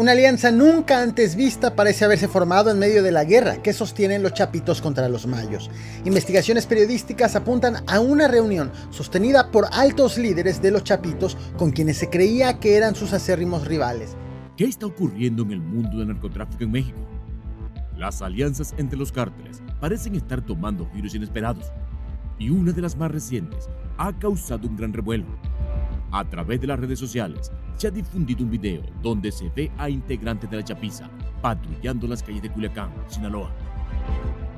Una alianza nunca antes vista parece haberse formado en medio de la guerra que sostienen los chapitos contra los mayos. Investigaciones periodísticas apuntan a una reunión sostenida por altos líderes de los chapitos con quienes se creía que eran sus acérrimos rivales. ¿Qué está ocurriendo en el mundo del narcotráfico en México? Las alianzas entre los cárteles parecen estar tomando giros inesperados, y una de las más recientes ha causado un gran revuelo. A través de las redes sociales se ha difundido un video donde se ve a integrantes de la Chapiza patrullando las calles de Culiacán, Sinaloa.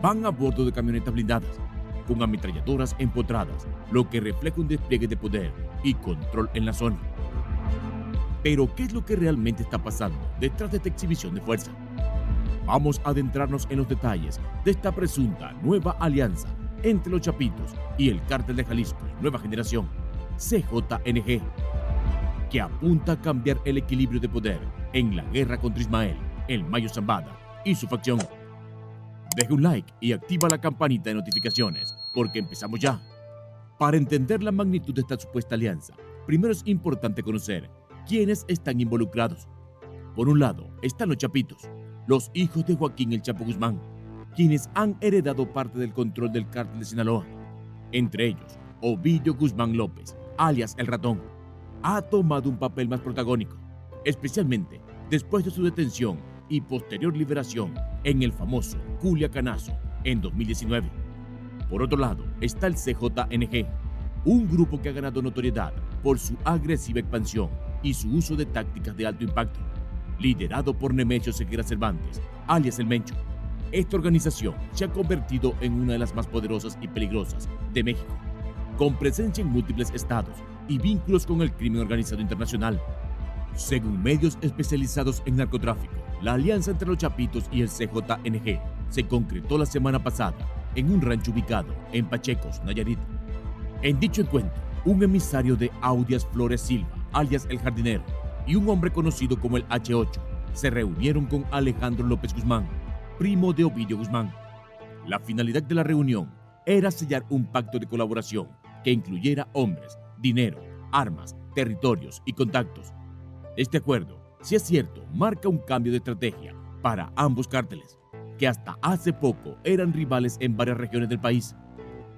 Van a bordo de camionetas blindadas, con ametralladoras empotradas, lo que refleja un despliegue de poder y control en la zona. Pero, ¿qué es lo que realmente está pasando detrás de esta exhibición de fuerza? Vamos a adentrarnos en los detalles de esta presunta nueva alianza entre los Chapitos y el Cártel de Jalisco Nueva Generación, CJNG, que apunta a cambiar el equilibrio de poder en la guerra contra Ismael, el Mayo Zambada y su facción. Deja un like y activa la campanita de notificaciones, porque empezamos ya. Para entender la magnitud de esta supuesta alianza, primero es importante conocer quiénes están involucrados. Por un lado están los Chapitos, los hijos de Joaquín El Chapo Guzmán, quienes han heredado parte del control del Cártel de Sinaloa. Entre ellos, Ovidio Guzmán López, alias El Ratón, ha tomado un papel más protagónico, especialmente después de su detención y posterior liberación en el famoso Culiacanazo en 2019. Por otro lado está el CJNG, un grupo que ha ganado notoriedad por su agresiva expansión y su uso de tácticas de alto impacto, liderado por Nemesio Ceguera Cervantes, alias El Mencho. Esta organización se ha convertido en una de las más poderosas y peligrosas de México, con presencia en múltiples estados y vínculos con el crimen organizado internacional. Según medios especializados en narcotráfico, la alianza entre los Chapitos y el CJNG se concretó la semana pasada en un rancho ubicado en Pachecos, Nayarit. En dicho encuentro, un emisario de Audias Flores Silva, alias El Jardinero, y un hombre conocido como el H8 se reunieron con Alejandro López Guzmán, primo de Ovidio Guzmán. La finalidad de la reunión era sellar un pacto de colaboración que incluyera hombres, dinero, armas, territorios y contactos. Este acuerdo, si es cierto, marca un cambio de estrategia para ambos cárteles, que hasta hace poco eran rivales en varias regiones del país.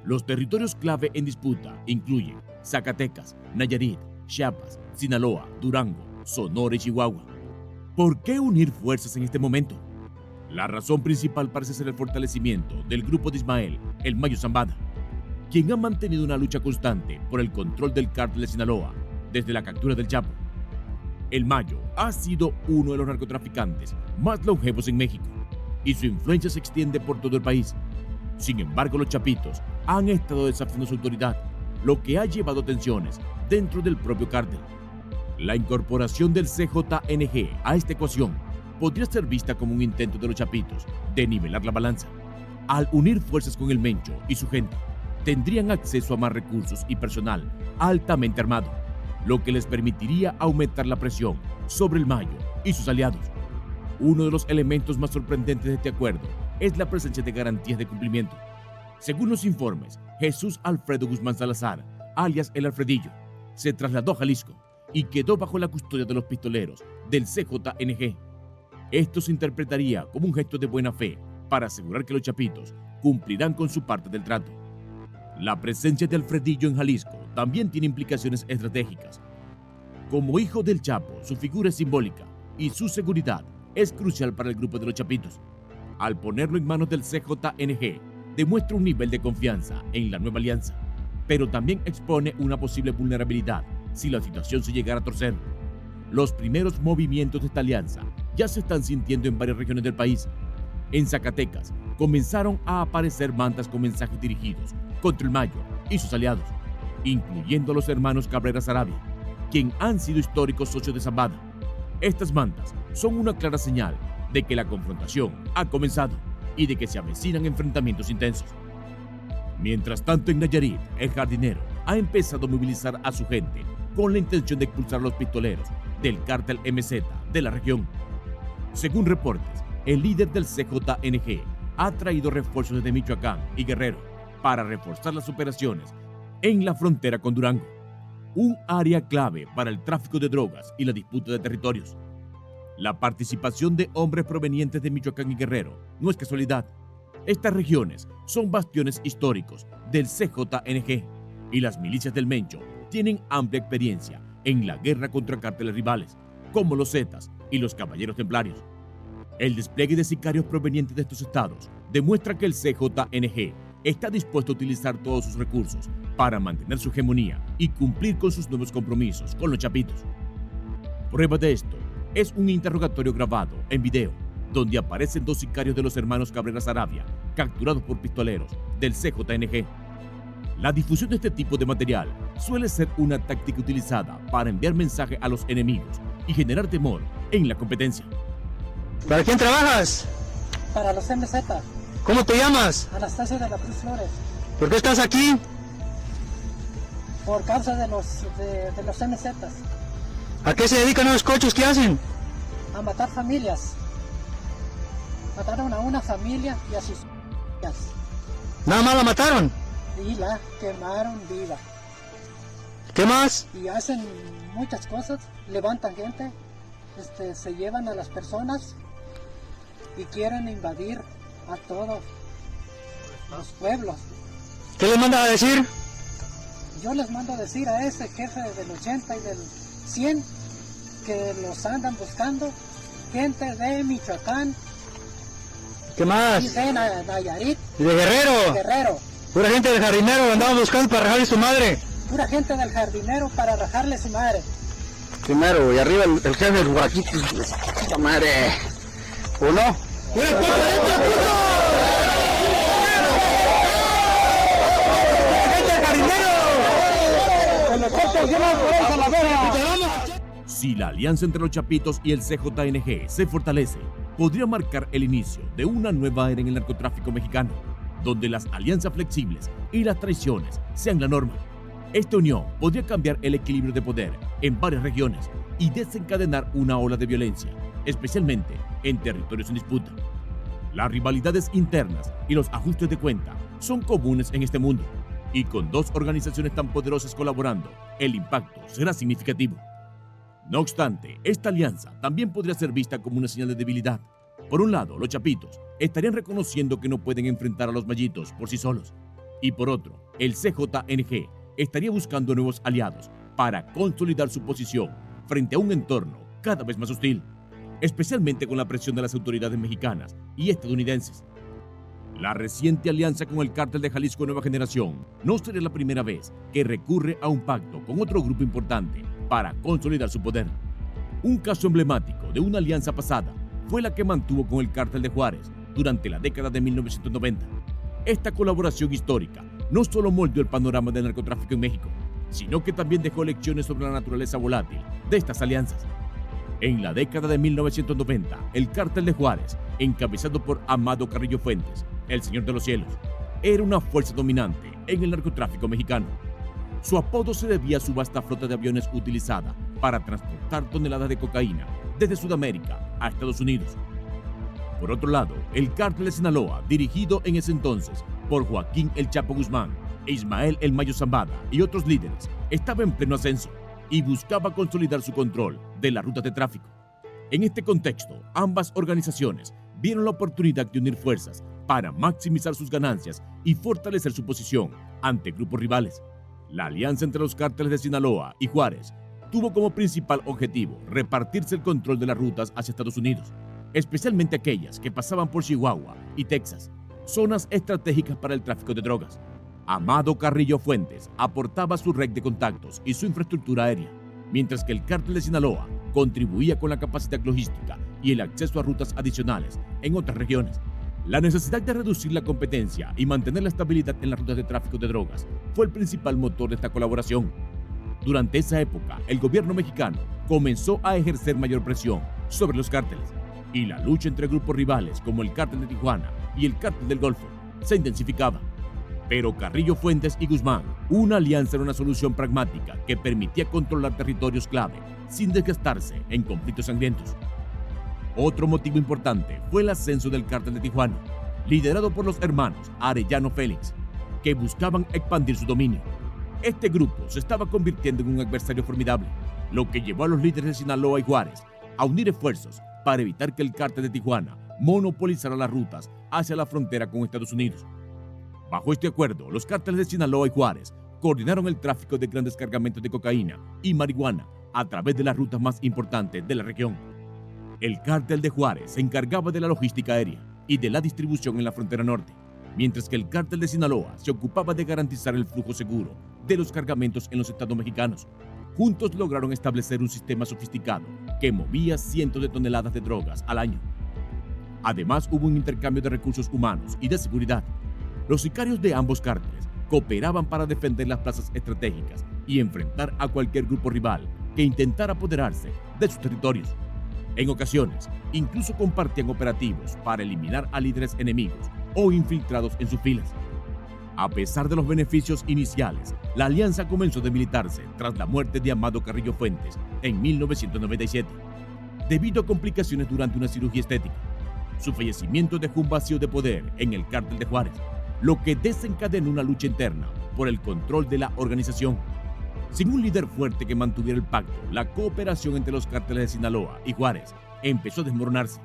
Los territorios clave en disputa incluyen Zacatecas, Nayarit, Chiapas, Sinaloa, Durango, Sonora y Chihuahua. ¿Por qué unir fuerzas en este momento? La razón principal parece ser el fortalecimiento del grupo de Ismael, el Mayo Zambada, quien ha mantenido una lucha constante por el control del cártel de Sinaloa desde la captura del Chapo. El Mayo ha sido uno de los narcotraficantes más longevos en México y su influencia se extiende por todo el país. Sin embargo, los Chapitos han estado desafiando su autoridad, lo que ha llevado a tensiones dentro del propio cártel. La incorporación del CJNG a esta ecuación podría ser vista como un intento de los Chapitos de nivelar la balanza. Al unir fuerzas con el Mencho y su gente, tendrían acceso a más recursos y personal altamente armado, lo que les permitiría aumentar la presión sobre el Mayo y sus aliados. Uno de los elementos más sorprendentes de este acuerdo es la presencia de garantías de cumplimiento. Según los informes, Jesús Alfredo Guzmán Salazar, alias El Alfredillo, se trasladó a Jalisco y quedó bajo la custodia de los pistoleros del CJNG. Esto se interpretaría como un gesto de buena fe para asegurar que los Chapitos cumplirán con su parte del trato. La presencia de Alfredillo en Jalisco también tiene implicaciones estratégicas. Como hijo del Chapo, su figura es simbólica y su seguridad es crucial para el grupo de los Chapitos. Al ponerlo en manos del CJNG, demuestra un nivel de confianza en la nueva alianza, pero también expone una posible vulnerabilidad si la situación se llegara a torcer. Los primeros movimientos de esta alianza ya se están sintiendo en varias regiones del país. En Zacatecas comenzaron a aparecer mantas con mensajes dirigidos contra el Mayo y sus aliados, incluyendo a los hermanos Cabrera Sarabia, quien han sido históricos socios de Zambada. Estas mantas son una clara señal de que la confrontación ha comenzado y de que se avecinan enfrentamientos intensos. Mientras tanto, en Nayarit, El Jardinero ha empezado a movilizar a su gente con la intención de expulsar a los pistoleros del cártel MZ de la región. Según reportes, el líder del CJNG ha traído refuerzos desde Michoacán y Guerrero para reforzar las operaciones en la frontera con Durango, un área clave para el tráfico de drogas y la disputa de territorios. La participación de hombres provenientes de Michoacán y Guerrero no es casualidad. Estas regiones son bastiones históricos del CJNG y las milicias del Mencho tienen amplia experiencia en la guerra contra cárteles rivales, como los Zetas y los Caballeros Templarios. El despliegue de sicarios provenientes de estos estados demuestra que el CJNG está dispuesto a utilizar todos sus recursos para mantener su hegemonía y cumplir con sus nuevos compromisos con los chapitos. Prueba de esto es un interrogatorio grabado en video, donde aparecen 2 sicarios de los hermanos Cabrera Saravia, capturados por pistoleros del CJNG. La difusión de este tipo de material suele ser una táctica utilizada para enviar mensajes a los enemigos y generar temor en la competencia. ¿Para quién trabajas? Para los MZ. ¿Cómo te llamas? Anastasio de la Cruz Flores. ¿Por qué estás aquí? Por causa de los MZ. ¿A qué se dedican los cochos? ¿Qué hacen? A matar familias. Mataron a una familia y a sus hijas. ¿Nada más la mataron? Y la quemaron viva. ¿Qué más? Y hacen muchas cosas. Levantan gente. Se llevan a las personas y quieren invadir a todos los pueblos. ¿Qué les mandas a decir? Yo les mando a decir a ese jefe del 80 y del 100 que los andan buscando, gente de Michoacán. ¿Qué más? Y de Nayarit. ¿Y de Guerrero? Guerrero. Pura gente del jardinero lo andaban buscando para rajarle su madre. Pura gente del jardinero para rajarle su madre. Primero, y arriba el jefe del buraquito. ¡Puta madre! ¿O no? Si la alianza entre los chapitos y el CJNG se fortalece, podría marcar el inicio de una nueva era en el narcotráfico mexicano, donde las alianzas flexibles y las traiciones sean la norma. Esta unión podría cambiar el equilibrio de poder en varias regiones y desencadenar una ola de violencia, especialmente en territorios en disputa. Las rivalidades internas y los ajustes de cuenta son comunes en este mundo, y con 2 organizaciones tan poderosas colaborando, el impacto será significativo. No obstante, esta alianza también podría ser vista como una señal de debilidad. Por un lado, los chapitos estarían reconociendo que no pueden enfrentar a los mallitos por sí solos, y por otro, el CJNG estaría buscando nuevos aliados para consolidar su posición frente a un entorno cada vez más hostil, especialmente con la presión de las autoridades mexicanas y estadounidenses. La reciente alianza con el Cártel de Jalisco Nueva Generación no sería la primera vez que recurre a un pacto con otro grupo importante para consolidar su poder. Un caso emblemático de una alianza pasada fue la que mantuvo con el Cártel de Juárez durante la década de 1990. Esta colaboración histórica no solo moldeó el panorama del narcotráfico en México, sino que también dejó lecciones sobre la naturaleza volátil de estas alianzas. En la década de 1990, el Cártel de Juárez, encabezado por Amado Carrillo Fuentes, el Señor de los Cielos, era una fuerza dominante en el narcotráfico mexicano. Su apodo se debía a su vasta flota de aviones utilizada para transportar toneladas de cocaína desde Sudamérica a Estados Unidos. Por otro lado, el Cártel de Sinaloa, dirigido en ese entonces por Joaquín El Chapo Guzmán e Ismael El Mayo Zambada y otros líderes, estaba en pleno ascenso y buscaba consolidar su control de las rutas de tráfico. En este contexto, ambas organizaciones vieron la oportunidad de unir fuerzas para maximizar sus ganancias y fortalecer su posición ante grupos rivales. La alianza entre los cárteles de Sinaloa y Juárez tuvo como principal objetivo repartirse el control de las rutas hacia Estados Unidos, especialmente aquellas que pasaban por Chihuahua y Texas, zonas estratégicas para el tráfico de drogas. Amado Carrillo Fuentes aportaba su red de contactos y su infraestructura aérea, mientras que el Cártel de Sinaloa contribuía con la capacidad logística y el acceso a rutas adicionales en otras regiones. La necesidad de reducir la competencia y mantener la estabilidad en las rutas de tráfico de drogas fue el principal motor de esta colaboración. Durante esa época, el gobierno mexicano comenzó a ejercer mayor presión sobre los cárteles, y la lucha entre grupos rivales como el Cártel de Tijuana y el Cártel del Golfo se intensificaba. Pero Carrillo Fuentes y Guzmán, una alianza era una solución pragmática que permitía controlar territorios clave sin desgastarse en conflictos sangrientos. Otro motivo importante fue el ascenso del Cártel de Tijuana, liderado por los hermanos Arellano Félix, que buscaban expandir su dominio. Este grupo se estaba convirtiendo en un adversario formidable, lo que llevó a los líderes de Sinaloa y Juárez a unir esfuerzos para evitar que el cártel de Tijuana monopolizara las rutas hacia la frontera con Estados Unidos. Bajo este acuerdo, los cárteles de Sinaloa y Juárez coordinaron el tráfico de grandes cargamentos de cocaína y marihuana a través de las rutas más importantes de la región. El cártel de Juárez se encargaba de la logística aérea y de la distribución en la frontera norte, mientras que el cártel de Sinaloa se ocupaba de garantizar el flujo seguro de los cargamentos en los estados mexicanos. Juntos lograron establecer un sistema sofisticado que movía cientos de toneladas de drogas al año. Además, hubo un intercambio de recursos humanos y de seguridad. Los sicarios de ambos cárteles cooperaban para defender las plazas estratégicas y enfrentar a cualquier grupo rival que intentara apoderarse de sus territorios. En ocasiones, incluso compartían operativos para eliminar a líderes enemigos o infiltrados en sus filas. A pesar de los beneficios iniciales, la alianza comenzó a debilitarse tras la muerte de Amado Carrillo Fuentes en 1997, debido a complicaciones durante una cirugía estética. Su fallecimiento dejó un vacío de poder en el cártel de Juárez, lo que desencadenó una lucha interna por el control de la organización. Sin un líder fuerte que mantuviera el pacto, la cooperación entre los cárteles de Sinaloa y Juárez empezó a desmoronarse.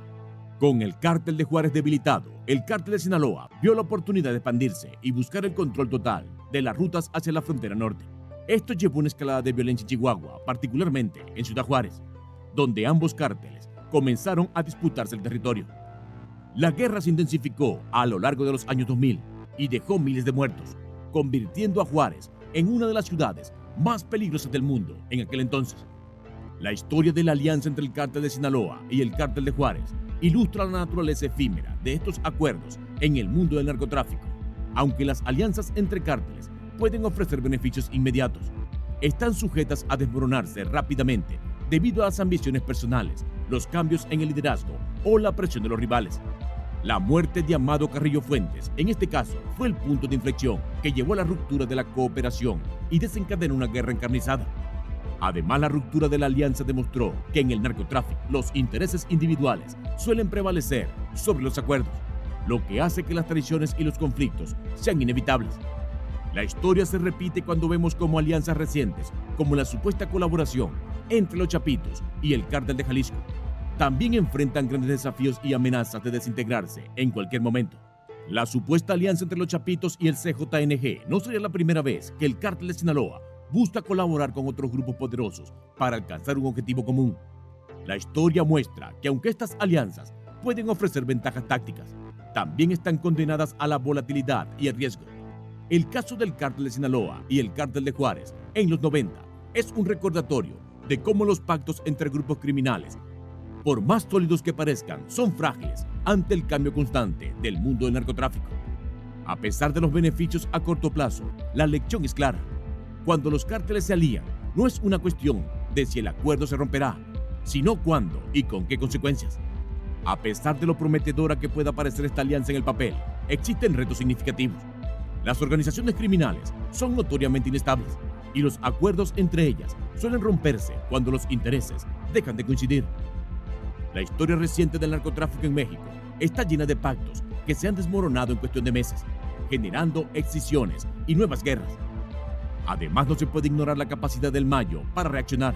Con el cártel de Juárez debilitado, el cártel de Sinaloa vio la oportunidad de expandirse y buscar el control total de las rutas hacia la frontera norte. Esto llevó a una escalada de violencia en Chihuahua, particularmente en Ciudad Juárez, donde ambos cárteles comenzaron a disputarse el territorio. La guerra se intensificó a lo largo de los años 2000 y dejó miles de muertos, convirtiendo a Juárez en una de las ciudades más peligrosas del mundo en aquel entonces. La historia de la alianza entre el cártel de Sinaloa y el cártel de Juárez ilustra la naturaleza efímera de estos acuerdos en el mundo del narcotráfico. Aunque las alianzas entre cárteles pueden ofrecer beneficios inmediatos, están sujetas a desmoronarse rápidamente debido a las ambiciones personales, los cambios en el liderazgo o la presión de los rivales. La muerte de Amado Carrillo Fuentes, en este caso, fue el punto de inflexión que llevó a la ruptura de la cooperación y desencadenó una guerra encarnizada. Además, la ruptura de la alianza demostró que en el narcotráfico los intereses individuales suelen prevalecer sobre los acuerdos, lo que hace que las traiciones y los conflictos sean inevitables. La historia se repite cuando vemos como alianzas recientes, como la supuesta colaboración entre los Chapitos y el cártel de Jalisco, también enfrentan grandes desafíos y amenazas de desintegrarse en cualquier momento. La supuesta alianza entre los Chapitos y el CJNG no sería la primera vez que el cártel de Sinaloa busca colaborar con otros grupos poderosos para alcanzar un objetivo común. La historia muestra que aunque estas alianzas pueden ofrecer ventajas tácticas, también están condenadas a la volatilidad y el riesgo. El caso del cártel de Sinaloa y el cártel de Juárez en los 90 es un recordatorio de cómo los pactos entre grupos criminales, por más sólidos que parezcan, son frágiles ante el cambio constante del mundo del narcotráfico. A pesar de los beneficios a corto plazo, la lección es clara. Cuando los cárteles se alían, no es una cuestión de si el acuerdo se romperá, sino cuándo y con qué consecuencias. A pesar de lo prometedora que pueda parecer esta alianza en el papel, existen retos significativos. Las organizaciones criminales son notoriamente inestables y los acuerdos entre ellas suelen romperse cuando los intereses dejan de coincidir. La historia reciente del narcotráfico en México está llena de pactos que se han desmoronado en cuestión de meses, generando excisiones y nuevas guerras. Además, no se puede ignorar la capacidad del Mayo para reaccionar.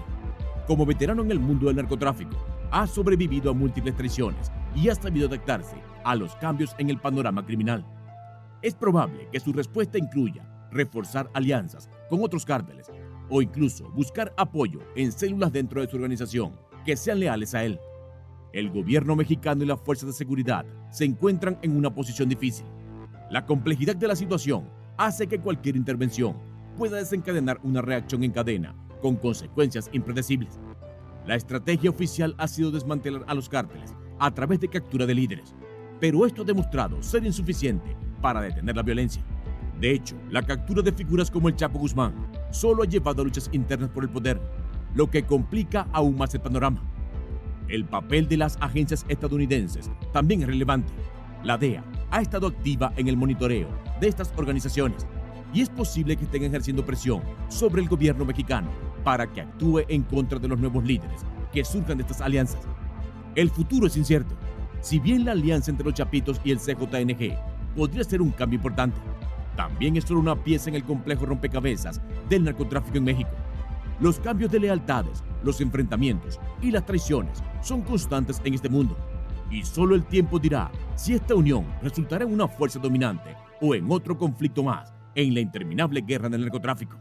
Como veterano en el mundo del narcotráfico, ha sobrevivido a múltiples traiciones y ha sabido adaptarse a los cambios en el panorama criminal. Es probable que su respuesta incluya reforzar alianzas con otros cárteles o incluso buscar apoyo en células dentro de su organización que sean leales a él. El gobierno mexicano y las fuerzas de seguridad se encuentran en una posición difícil. La complejidad de la situación hace que cualquier intervención pueda desencadenar una reacción en cadena con consecuencias impredecibles. La estrategia oficial ha sido desmantelar a los cárteles a través de captura de líderes, pero esto ha demostrado ser insuficiente para detener la violencia. De hecho, la captura de figuras como el Chapo Guzmán solo ha llevado a luchas internas por el poder, lo que complica aún más el panorama. El papel de las agencias estadounidenses también es relevante. La DEA ha estado activa en el monitoreo de estas organizaciones y es posible que estén ejerciendo presión sobre el gobierno mexicano para que actúe en contra de los nuevos líderes que surjan de estas alianzas. El futuro es incierto. Si bien la alianza entre los Chapitos y el CJNG podría ser un cambio importante, también es solo una pieza en el complejo rompecabezas del narcotráfico en México. Los cambios de lealtades, los enfrentamientos y las traiciones son constantes en este mundo. Y solo el tiempo dirá si esta unión resultará en una fuerza dominante o en otro conflicto más en la interminable guerra del narcotráfico.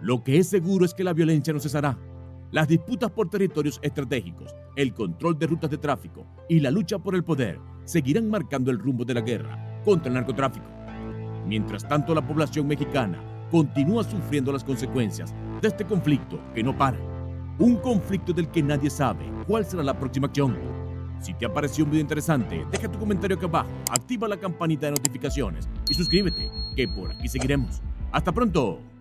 Lo que es seguro es que la violencia no cesará. Las disputas por territorios estratégicos, el control de rutas de tráfico y la lucha por el poder seguirán marcando el rumbo de la guerra contra el narcotráfico. Mientras tanto, la población mexicana continúa sufriendo las consecuencias de este conflicto que no para. Un conflicto del que nadie sabe cuál será la próxima acción. Si te ha parecido un video interesante, deja tu comentario acá abajo, activa la campanita de notificaciones y suscríbete, que por aquí seguiremos. ¡Hasta pronto!